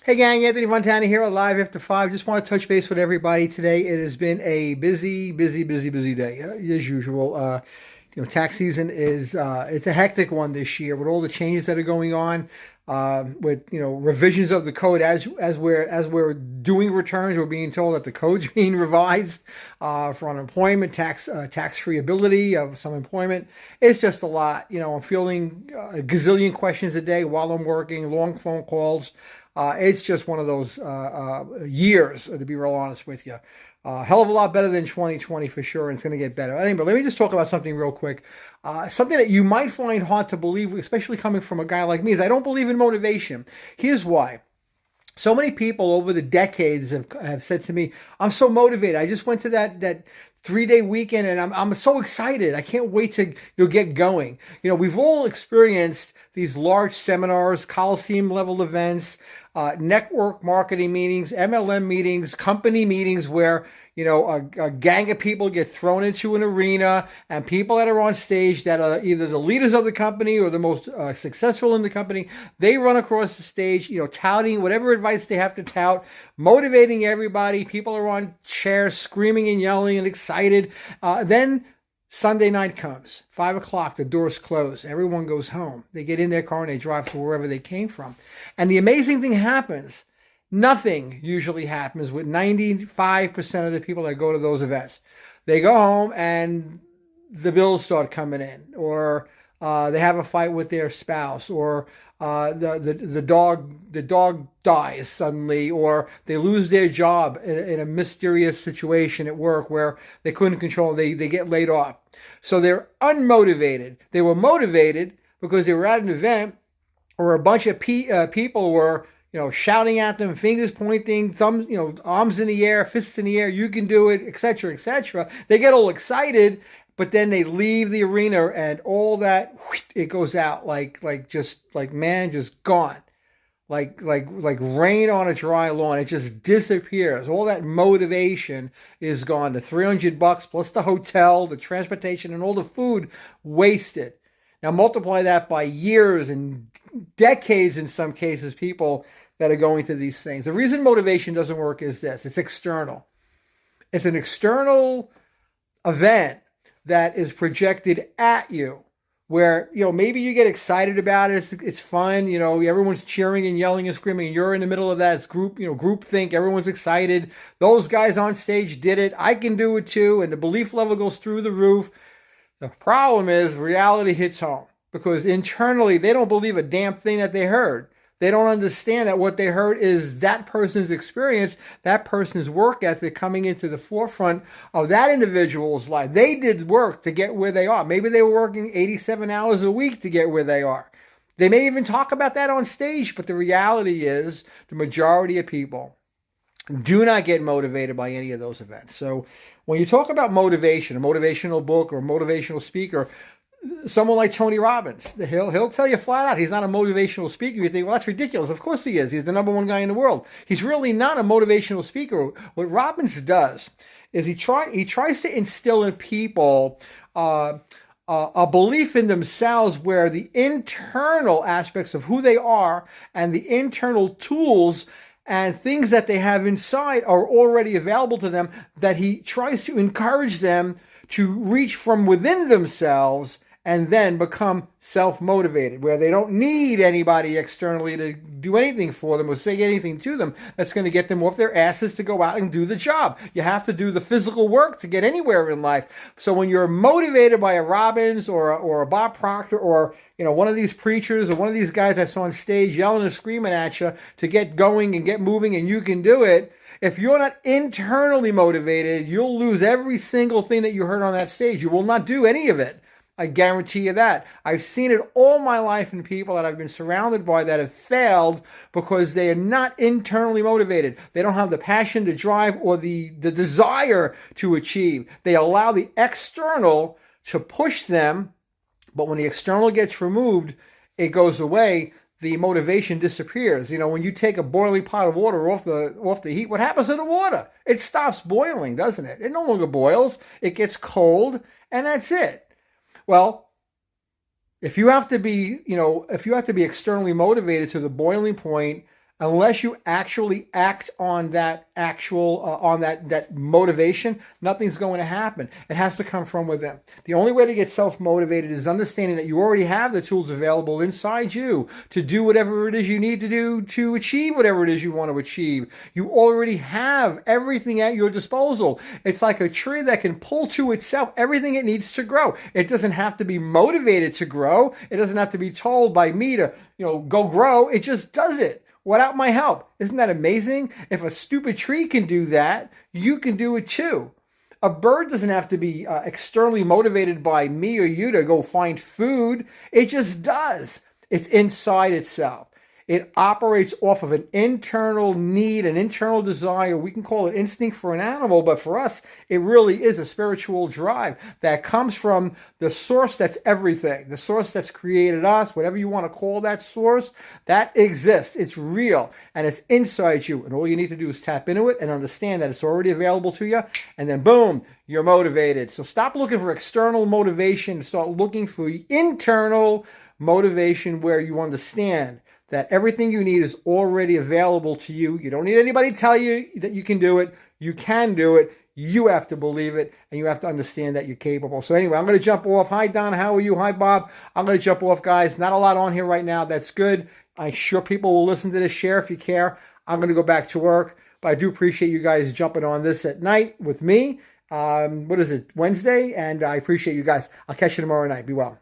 Hey gang, Anthony Fontana here, live after five. Just want to touch base with everybody today. It has been a busy day as usual. Tax season is it's a hectic one this year with all the changes that are going on. With revisions of the code as we're doing returns, we're being told that the code's being revised for unemployment, tax free ability of some employment. It's just a lot. I'm fielding a gazillion questions a day while I'm working, long phone calls. It's just one of those years, to be real honest with you. Hell of a lot better than 2020 for sure, and it's going to get better. Anyway, let me just talk about something real quick. Something that you might find hard to believe, especially coming from a guy like me, is I don't believe in motivation. Here's why. So many people over the decades have said to me, I'm so motivated. I just went to that 3-day weekend and I'm so excited. I can't wait to get going. We've all experienced these large seminars, Coliseum level events, network marketing meetings, MLM meetings, company meetings where a gang of people get thrown into an arena, and people that are on stage that are either the leaders of the company or the most successful in the company, they run across the stage, touting whatever advice they have to tout, motivating everybody. People are on chairs screaming and yelling and excited. Then Sunday night comes, 5 o'clock, the doors close, everyone goes home. They get in their car and they drive to wherever they came from. And the amazing thing happens. Nothing usually happens with 95% of the people that go to those events. They go home and the bills start coming in, or they have a fight with their spouse, or the dog dies suddenly, or they lose their job in a mysterious situation at work where they couldn't control. They get laid off. So they're unmotivated. They were motivated because they were at an event, or a bunch of people were shouting at them, fingers pointing, thumbs, arms in the air, fists in the air, you can do it, etc., etc. They get all excited, but then they leave the arena and all that, it goes out like gone. Like rain on a dry lawn. It just disappears. All that motivation is gone. The $300 plus the hotel, the transportation, and all the food wasted. Now multiply that by years and decades in some cases, people that are going through these things. The reason motivation doesn't work is this. It's external. It's an external event that is projected at you where, maybe you get excited about it. It's fun. Everyone's cheering and yelling and screaming. And you're in the middle of that. It's group think. Everyone's excited. Those guys on stage did it. I can do it too. And the belief level goes through the roof. The problem is reality hits home because internally they don't believe a damn thing that they heard. They don't understand that what they heard is that person's experience, that person's work ethic coming into the forefront of that individual's life. They did work to get where they are. Maybe they were working 87 hours a week to get where they are. They may even talk about that on stage, but the reality is the majority of people do not get motivated by any of those events. So when you talk about motivation, a motivational book or a motivational speaker, someone like Tony Robbins, he'll tell you flat out he's not a motivational speaker. You think, well, that's ridiculous. Of course he is. He's the number one guy in the world. He's really not a motivational speaker. What Robbins does is he tries to instill in people a belief in themselves where the internal aspects of who they are and the internal tools and things that they have inside are already available to them, that he tries to encourage them to reach from within themselves and then become self-motivated, where they don't need anybody externally to do anything for them or say anything to them that's going to get them off their asses to go out and do the job. You have to do the physical work to get anywhere in life. So when you're motivated by a Robbins or a Bob Proctor or one of these preachers or one of these guys that's on stage yelling and screaming at you to get going and get moving and you can do it, if you're not internally motivated, you'll lose every single thing that you heard on that stage. You will not do any of it. I guarantee you that. I've seen it all my life in people that I've been surrounded by that have failed because they are not internally motivated. They don't have the passion to drive or the desire to achieve. They allow the external to push them, but when the external gets removed, it goes away. The motivation disappears. When you take a boiling pot of water off the heat, what happens to the water? It stops boiling, doesn't it? It no longer boils. It gets cold, and that's it. Well, if you have to be externally motivated to the boiling point, unless you actually act on that that motivation, nothing's going to happen. It has to come from within. The only way to get self-motivated is understanding that you already have the tools available inside you to do whatever it is you need to do to achieve whatever it is you want to achieve. You already have everything at your disposal. It's like a tree that can pull to itself everything it needs to grow. It doesn't have to be motivated to grow. It doesn't have to be told by me to, go grow. It just does it without my help. Isn't that amazing? If a stupid tree can do that, you can do it too. A bird doesn't have to be externally motivated by me or you to go find food. It just does. It's inside itself. It operates off of an internal need, an internal desire. We can call it instinct for an animal, but for us, it really is a spiritual drive that comes from the source that's everything, the source that's created us, whatever you want to call that source, that exists. It's real, and it's inside you, and all you need to do is tap into it and understand that it's already available to you, and then boom, you're motivated. So stop looking for external motivation. Start looking for internal motivation where you understand that everything you need is already available to you. You don't need anybody to tell you that you can do it. You can do it. You have to believe it, and you have to understand that you're capable. So anyway, I'm going to jump off. Hi, Don. How are you? Hi, Bob. I'm going to jump off, guys. Not a lot on here right now. That's good. I'm sure people will listen to this. Share if you care. I'm going to go back to work, but I do appreciate you guys jumping on this at night with me. What is it, Wednesday? And I appreciate you guys. I'll catch you tomorrow night. Be well.